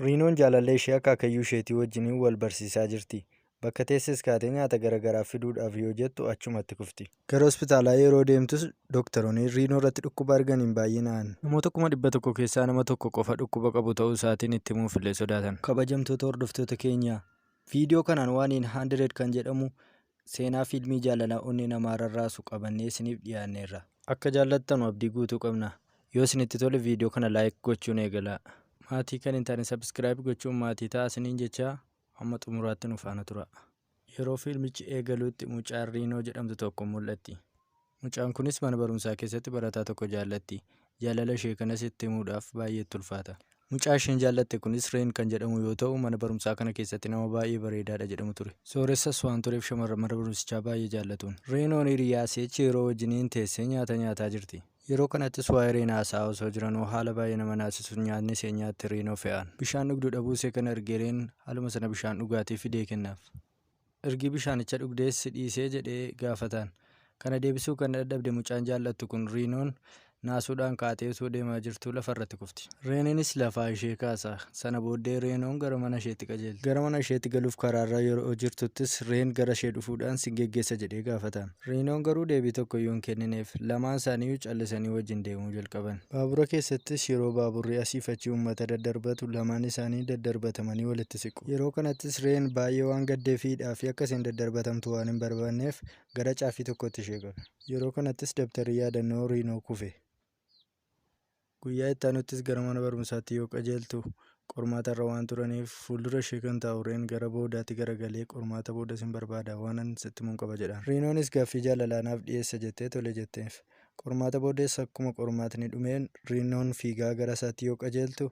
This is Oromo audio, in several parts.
Riinoon jaalallee ishee akaakayyuu isheetii wajjiniin wal barsiisaa jirti. Bakka teesses kaatee nyaata garaagaraa fiduudhaaf yoo jettu achumatti kufti. Gara hospitaalaa yeroo deemtus doktoroonni Riinoo irratti dhukkuba arganiin baay'ee na'an. Namoota 100,000 keessaa nama tokko qofa dhukkuba qabu ta'uu isaatiin itti himuuf illee sodaatan. Kabajamtoota hordoftoota keenya viidiyoo kanaan waan 100 kan jedhamu seenaa fiilmii jaalalaa onnee namaa rarraasu qabannee isiniif dhiyaanneerra. Akka jaallattanu abdii guutuu qabna. Yoo isinitti tole viidiyoo kana laayik gochuun eegala. Maatii kan hin taane sabskiraayib gochuun maatii ta'a isiniin jechaa hamma xumuraatti nu faana tura. Yeroo fiilmichi eegaluutti mucaan Riinoo jedhamtu tokko mul'atti. Mucaan kunis mana barumsaa keessatti barataa tokko jaallatti. Jaalala ishee kanas itti himuudhaaf baay'eetti ulfaata. Mucaa isheen jaallatte kunis Reen kan jedhamu yoo ta'u mana barumsaa kana keessatti nama baay'ee bareedaadha jedhamu ture. Sooressas waan tureef shamarran mana barumsichaa baay'ee jaallatuun. Reenoon hiriyaa seechi yeroo wajjiniin teessee nyaata nyaataa jirti. Yeroo kanattis waa'ee Reen haasaa osoo jiranuu haala baay'ee nama naasisuun nyaanni ishee nyaatte Riinoo fe'an. Bishaan dhugduu dhabuu ishee kana argee Reen haaluma sana bishaan dhugaatii fidee kennaaf. Ergi bishaanicha dhugdees dhiisee jedhee gaafatan. Kana deebisuu kan dadhabde mucaan jaallattu kun Riinoon naasuudhaan kaatee osoo deemaa jirtuu lafarratti kufti. Reeninis lafaa ishee kaasa. Sana booddee Reenoon gara mana isheetti qajeelti. Gara mana isheetti galuuf karaarra yeroo jirtuttis Reen gara ishee dhufuudhaan si geggeessa jedhee gaafatan. Reenoon garuu deebii tokkoyyuu hin kennineef. Lamaan isaaniiyyuu callisanii wajjin deemuu jalqaban. Baabura keessattis yeroo baaburri asiif achi uummata daddarbatu lamaan isaanii daddarbatamanii walitti siqu. Yeroo kanattis Reen baay'ee waan gaddeefiidhaa fi akka isheen daddarbatamtu waan hin barbaanneef gara caaffii tokkotti ishee qabe. Yeroo kanattis dabtarri yaadannoo Riinoo kufe. Guyyaa itti aanuttis gara mana barumsaatti yoo qajeeltu qormaata irra waan turaniif fuuldura ishee kan taa'u Reen gara boodaatti garagalee qormaata booda sin barbaada waanan sitti himuun qaba jedhaan. Riinoonis gaaffii jaalalaanaaf dhiyeessa jettee tole jetteef. Qormaata boodees akkuma qormaatni dhumeen Riinoon fiigaa gara isaatti yoo qajeeltu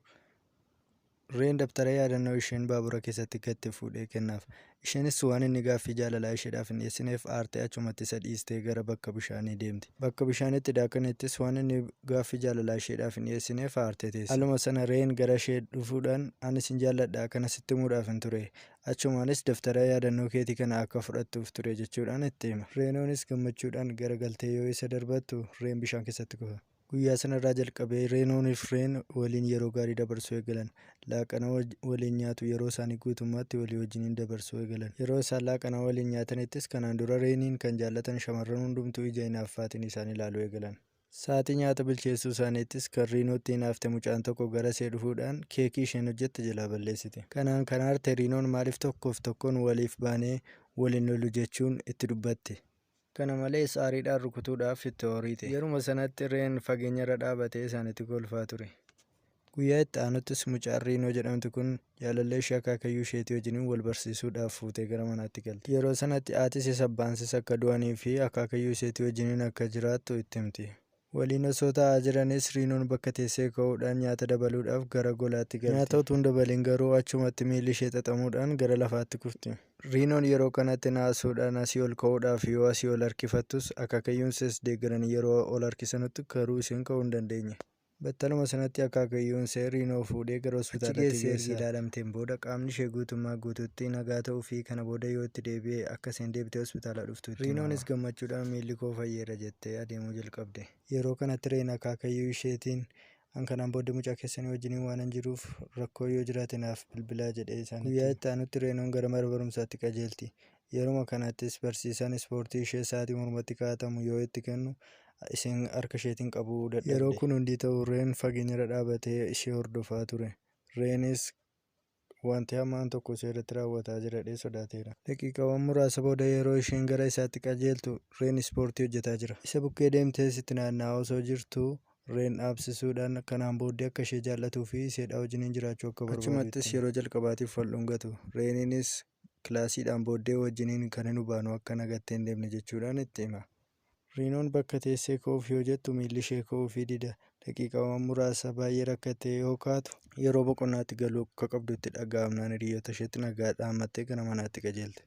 Reen dabtara yaadannoo isheen baabura keessatti gatte fuudhee kennaaf. Isheenis waan inni gaaffii jaalalaa isheedhaaf hin dhiyeessineef aartee achumatti isa dhiistee gara bakka bishaanii deemti. Bakka bishaanitti daakanettis waan inni gaaffii jaalalaa isheedhaaf hin dhiyeessineef aartee teessi. Haaluma sana Reen gara ishee dhufuudhaan ani sin jaalladha kana sitti himuudhaaf hin ture. Achumaanis daftara yaadannoo keetii kana akka fudhattuuf ture jechuudhaan itti hima. Reenoonis gammachuudhaan garagaltee yoo isa darbattu Reen bishaan keessatti kufa. Guyyaa sanarraa jalqabee Reenooniif Reen waliin yeroo gaarii dabarsuu eegalan. Laaqana waliin nyaatu yeroo isaanii guutummaatti walii wajjiniin dabarsuu eegalan. Yeroo isaan laaqana waliin nyaatanittis kanaan dura Reeniin kan jaallatan shamarran hundumtuu ija hinaaffaatiin isaan ilaaluu eegalan. Sa'aatii nyaata bilcheessuu isaaniittis kan Riinootti hinaafte mucaan tokko gara ishee dhufuudhaan keekii isheen hojjette jalaa balleessite. Kanaan kan aarte Riinoon maaliif tokkoof tokkoon waliif baanee waliin lolu jechuun itti dubbatte. Kana malees aariidhaan rukutuudhaaf itti horiite. Yeruma sanatti Reen fageenyarra dhaabatee isaanitti kolfaa ture. Guyyaa itti aanuttis mucaan Riinoo jedhamtu kun jaalallee ishee akaakayyuu isheetii wajjiniin wal barsiisuudhaaf fuutee gara manaatti galte. Yeroo sanatti haati ishee abbaansis akka du'anii fi akaakayyuu isheetii wajjiniin akka jiraattu itti himti. Waliin osoo taa'aa jiranis Riinoon bakka teessee ka'uudhaan nyaata dabaluudhaaf gara golaatti galte. Nyaata utuu hin dabalin garuu achumatti miilli ishee xaxamuudhaan gara lafaatti kufti. Riinoon yeroo kanatti naasuudhaan asii ol ka'uudhaaf yoo asii ol harkifattus akaakayyuun ishee deeggaranii yeroo ol harkisanutti garuu isheen ka'uu hin dandeenye. Battaluma sanatti akaakayyuun ishee Riinoo fuudhee gara hospitaalaatti geesse. Ilaalamteen booda qaamni ishee guutummaa guutuutti nagaa ta'uu fi kana booda yoo itti deebi'e akka isheen deebitee hospitaala dhuftu. Riinoonis gammachuudhaan miilli koo fayyeera jettee adeemuu jalqabde. Yeroo kanatti Reen akaakayyuu isheetiin kanaan booda mucaa keessanii wajjiniin waan hin jiruuf rakkoo yoo jiraate naaf bilbilaa jedhee isaan. Guyyaa itti aanutti Reenoon gara mana barumsaatti qajeelti. Yeruma kanattis barsiisaan ispoortii ishee sa'aatii mormatti kaa'atamu yoo itti kennu isheen harka isheetiin qabuu dadhabde. Yeroo kun hundi ta'u Reen fageenyarra dhaabatee ishee hordofaa ture. Reenis wanti hamaan tokko ishee irratti raawwataa jira sodaateera. Daqiiqaawwan muraasa booda yeroo isheen gara isaatti qajeeltu Reen ispoortii hojjetaa jira. Isa bukkee deemtee sitti naanna'aa osoo jirtu Reen dhaabsisuudhaan kanaan booddee akka ishee jaallatuu fi isheedhaa wajjiniin jiraachuu akka barbaadu. Achumattis yeroo jalqabaatiif wal dhungatu. Reeninis kilaasiidhaan booddee wajjiniin kan hin hubaanu akka nagattee hin deemne jechuudhaan itti hima. Riinoon bakka teessee ka'uuf yoo jettu miilli ishee ka'uufii dida. Daqiiqaawwan muraasa baay'ee rakkattee yoo kaatu yeroo boqonnaatti galuu akka qabdutti dhaga'amnaan hiriyoota isheetti nagaa dhaammattee gara manaatti qajeelte.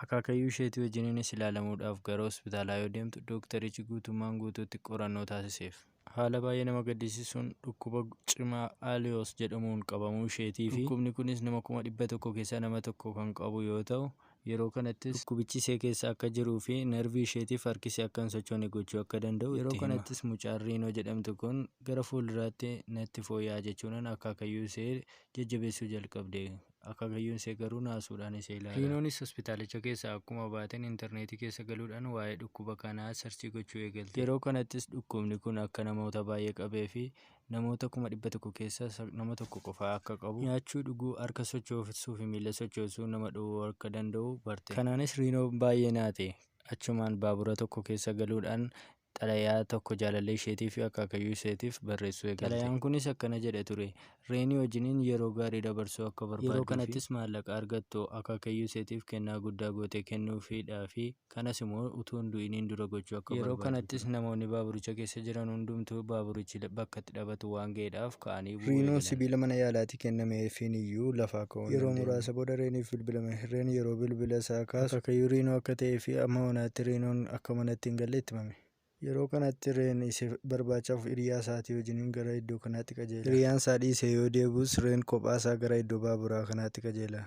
Akaakayyuu isheetii wajjiniinis ilaalamuudhaaf gara hospitaalaa yoo deemtu dooktarichi guutummaan guutuutti qorannoo taasiseef. Haala baay'ee nama gaddisiisuun dhukkuba cimaa Aliyoos jedhamuun qabamuu isheetii fi dhukkubni kunis nama 100,000 keessaa nama tokko kan qabu yoo ta'u Yeroo kanattis dhukkubichi ishee keessa akka jiruu fi narvii isheetiif harki ishee akka hin sochoone gochuu akka danda'u yeroo kanattis mucaan Riinoo jedhamtu kun gara fuulduraatti natti fooyya'aa jechuudhaan akaakayyuu ishee jajjabeessuu jalqabde. Akaakayyuun ishee garuu naasuudhaan ishee ilaala. Riinoonis hospitaalicha keessaa akkuma baateen intarneetii keessa galuudhaan waa'ee dhukkuba kanaa sarchii gochuu eegalte. Yeroo kanattis dhukkubni kun akka namoota baay'ee qabee fi namoota 100,000 keessaa nama tokko qofaa akka qabu, nyaachuu dhuguu, harka sochoosuu fi miila sochoosuu nama dhowwuu akka danda'u barte. Kanaanis Riinoon baay'ee naate. Achumaan baabura tokko keessa galuudhaan xalayaa tokko jaalallee isheetii fi akaakayyuu isheetiif barreessuu eegalte. Xalayaan kunis akkana jedha ture: Reenii wajjiniin yeroo gaarii dabarsuu akka barbaaddu. Yeroo kanattis maallaqa argattu akaakayyuu isheetiif kennaa guddaa gootee kennuufiidhaa fi kanas immoo utuu hin du'iniin dura gochuu akka barbaaddu. Yeroo kanattis namoonni baaburicha keessa jiran hundumtuu baaburichi bakka itti dhabatu waan ga'eedhaaf ka'anii bu'uu eegalan. Riinoon sibiila mana yaalaatii kennameefiin iyyuu lafaa ka'uu hin dandeenye. Yeroo muraasa booda Reeniif bilbilame. Reen yeroo bilbila isaa kaasu akaakayyuu Riinoo akka ta'ee fi amma manaatti Riinoon akka manatti hin galle itti himame. Yeroo kanatti Reen isa barbaachaaf hiriyaa isaatii wajjin gara iddoo kanaatti qajeela. Hiriyaan isaa dhiisee yoo deebus Reen kophaa isaa gara iddoo baaburaa kanaatti qajeela.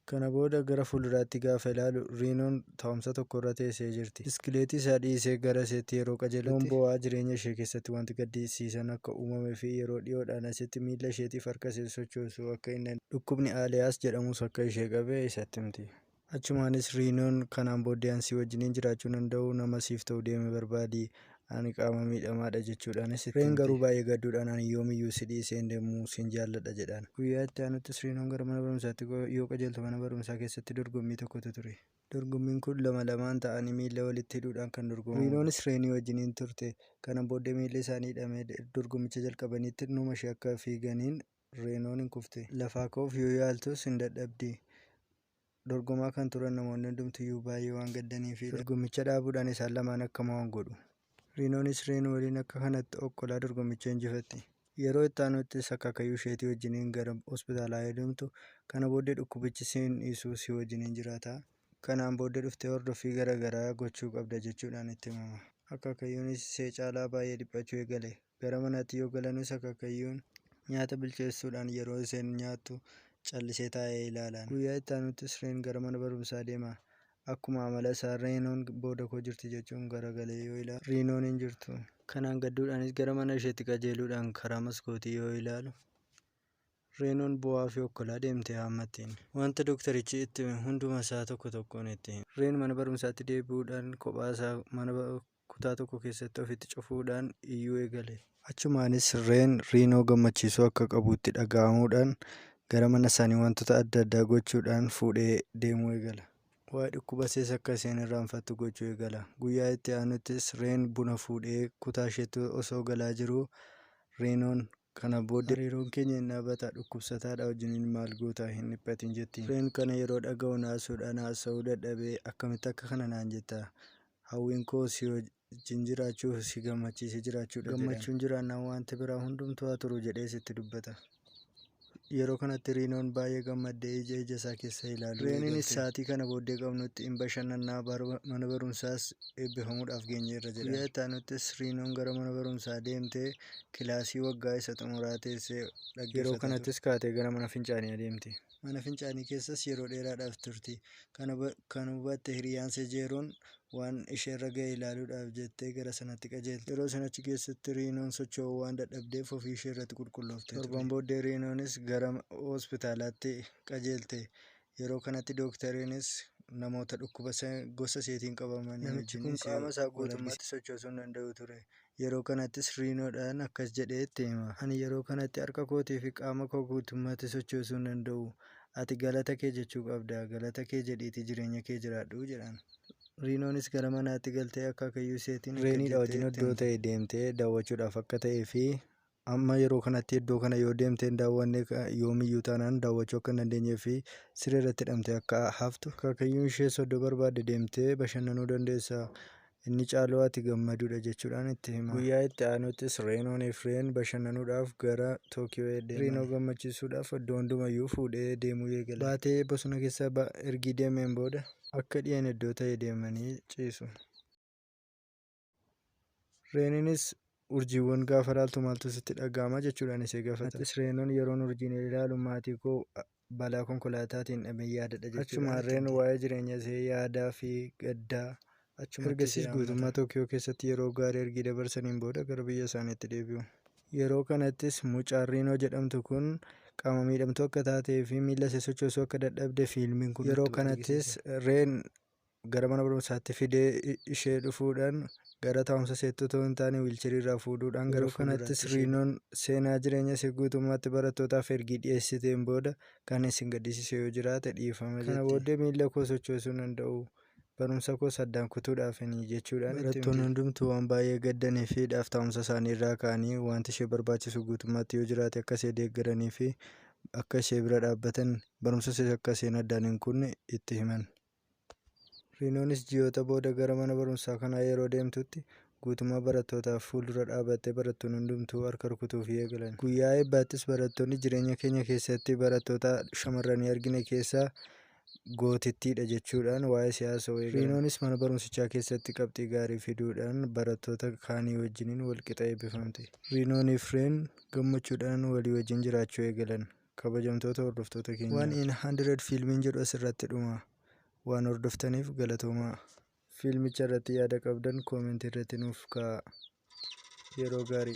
Kana booda gara fuulduraatti gaafa ilaalu Riinoon taa'umsa tokko irra teessee jirti. Biskileetii isaa dhiisee gara iseetti yeroo qajeelutti bo'aa jireenya ishee keessatti wanti gaddisiisan akka uumamee fi yeroo dhiyoodhaan asitti miila isheetiif harka ishee sochoosuu akka hin dhukkubni Aaliyaas jedhamus akka ishee qabe isatti himti. Achumaanis Riinoon kanaan booddee ansii wajjiniin jiraachuu danda'u nama siif ta'u deeme barbaadi, ani qaama miidhamaadha jechuudhaanis Reen garuu baay'ee gadduudhaan ani yoomiyyuu si dhiisee hin deemu sin jaalladha jedhaan. Guyyaa itti aanuttis Riinoon gara mana barumsaatti yoo qajeeltu mana barumsaa keessatti dorgommii tokkotu ture. Dorgommiin kun lamaan ta'anii miila walitti hidhuudhaan kan dorgomamu. Riinoonis Reenii wajjiniin turte. Kana booddee miilli isaanii hidhamee dorgommicha jalqabaniitti numa ishee akka fiiganiin Reenoon hin kufte. Lafaa ka'uuf yoo yaaltus hin dadhabdi. Dorgomaa kan turan namoonni hundumtiyyuu baay'ee waan gaddanii fi dorgommicha dhaabuudhaan isaan lamaan akka mo'an godhu. Riinoonis Reen waliin akka kanatti okkolaa dorgommicha injifatti. Yeroo itti aanuttis akaakayyuu isheetii wajjiniin gara hospitaalaa deemtu. Kana booddee dhukkubichi siin dhiisuu si wajjiniin jiraata. Kanaan booddee dhuftee hordoffii garaagaraa gochuu qabda jechuudhaan itti himama. Akaakayyuunis ishee caalaa baay'ee dhiphachuu eegale. Gara manaatti yoo galanus akaakayyuun nyaata bilcheessuudhaan yeroo isheen nyaattu callisee taa'ee ilaalaan. Guyyaa itti aanuttis Reen gara mana barumsaa deema. Akkuma amala isaa Reenoon booda koo jirti jechuun garagalee yoo ilaalu Riinoon hin jirtu. Kanaan gadduudhaanis gara mana isheetti qajeeluudhaan karaa maskootii yoo ilaalu Reenoon bo'aa fi okkolaa deemtee haammattiin. Wanta doktarichi itti hime hunduma isaa tokko tokkoon itti hime. Reen mana barumsaatti deebi'uudhaan kophaa isaa mana kutaa tokko keessatti ofitti cufuudhaan iyyuu eegale. Achumaanis Reen Riinoo gammachiisuu akka qabuutti dhaga'amuudhaan gara mana isaanii wantoota adda addaa gochuudhaan fuudhee deemuu eegala. Waa'ee dhukkuba isees akka isheen irraanfattu gochuu eegala. Guyyaa itti aanuttis Reen buna fuudhee kutaa isheetti osoo galaa jiruu Riinoon kana booddee hariiroon keenya hin dhaabbata, dhukkubsataadha wajjiniin maal gootaa hin dhiphatin jettiin. Reen kana yeroo dhaga'u naasuudhaan haasa'uu dadhabee akkamitti akka kana naan jettaa? Hawwiin koo si wajjin jiraachuu si gammachiisee jiraachuudha jedhama. Gammachuun jiraannaan wanti biraa hundumtuu haa turu jedhee sitti dubbata. Yeroo kanatti Riinoon baay'ee gammaddee ija isaa keessa ilaalu. Reeniinis sa'aatii kana booddee qabnutti hin bashannannaa, mana barumsaas eebbifamuudhaaf geenyeerra jedha. Guyyaa itti aanuttis Riinoon gara mana barumsaa deemtee kilaasii waggaa isa xumuraa teessee dhaggeeffata. Yeroo kanattis kaatee gara mana fincaanii adeemti. Mana fincaanii keessas yeroo dheeraadhaaf turti. Kan hubatte hiriyaan Jeeroon waan isheerra ga'e ilaaluudhaaf jettee gara sanatti qajeelte. Yeroo sanachi keessatti Riinoon socho'uu waan dadhabdeef ofii ishee irratti qulqulloofte. Torban booddee Riinoonis gara hospitaalaatti qajeelte. Yeroo kanatti dooktariinis namoota dhukkuba gosa iseetiin qabamanii namichi kun qaama isaa guutummaatti sochoosuu hin danda'u ture. Yeroo kanattis Riinoodhaan akkas jedhee itti hima. Ani yeroo kanatti harka kootii fi qaama koo guutummaatti sochoosuu hin danda'u. Ati galata kee jechuu qabda. Galata kee jedhiitii jireenya kee jiraadhu jedhaan. Riinoonis gara manaatti galtee akaakayyuu iseetiin Reeniidha wajjin iddoo ta'e deemtee daawwachuudhaaf akka ta'ee fi amma yeroo kanatti iddoo kana yoo deemtee hin daawwanne yoomiyyuu taanaan daawwachuu akka hin dandeenyee fi siree irratti hidhamtee akka haftu akaakayyuun ishee soddoo barbaadde deemtee bashannanuu dandeessa. Inni caaloo ati gammaduudha jechuudhaan itti hima. Guyyaa itti aanuttis Reenoonii fi Reen bashannanuudhaaf gara Tookiyoo deeman. Riinoo gammachiisuudhaaf iddoo hundumayyuu fuudhee deemuu eegale. Baatee bosona keessa ergi deemeen booda akka dhiyan iddoo ta'e deemanii ciisu. Reeniinis urjiiwwan gaafa ilaaltu maaltu sitti dhaga'ama jechuudhaan ishee gaafata. Reenoon yeroon urjiin ilaalu maatii koo balaa konkolaataatiin dhabee yaadadha jechuudha. Achuma harreen waa'ee jireenya ishee yaadaa fi gaddaa ergasiis guutummaa Tookiyo keessatti yeroo gaarii ergi dabarsaniin booda gara biyya isaaniitti deebi'u. Yeroo kanattis mucaan Riinoo jedhamtu kun qaama miidhamtuu akka taatee fi miila ishee sochoosuu akka dadhabde fiilmiin kun yeroo kanattis Reen gara mana barumsaatti fidee ishee dhufuudhaan gara taa'umsa seettuu ta'uu hin taane wiilcharii irraa fuudhuudhaan gara kanattis Riinoon seenaa jireenya ishee guutummaatti barattootaaf ergi dhiyeessiteen booda kan isin gaddisiise yoo jiraate dhiifama jetti. Kana booddee miila koo sochoosuu hin danda'u. Barumsa koo saddaan kutuudhaafanii jechuudhaan barattoonni hundumtuu waan baay'ee gaddanii fi taa'umsa isaanii irraa ka'anii wanti ishee barbaachisu guutummaatti yoo jiraate akka ishee deeggaranii fi akka ishee bira dhaabbatan barumsa ishee akka isheen addaan hin kunne itti himan. Riinoonis ji'oota booda gara mana barumsaa kanaa yeroo deemtutti guutummaa barattootaaf fuuldura dhaabattee barattoonni hundumtuu harka rukutuuf eegalan. Guyyaa eebbaattis barattoonni jireenya keenya keessatti barattoota shamarranii argine keessaa gootittiidha jechuudhaan waa'ee siyaasa eegalan. Riinoonis mana barumsichaa keessatti qabxii gaarii fiduudhaan barattoota kaanii wajjiniin walqixa eebbifamte. Riinoonii fi Reen gammachuudhaan walii wajjin jiraachuu eegalan. Kabajamtoota hordoftoota keenya 100 fiilmiin jedhu asirratti dhuma. Waan hordoftaniif galatoomaa. Fiilmicha irratti yaada qabdan koomentii irratti nuuf kaa'aa. Yeroo gaarii.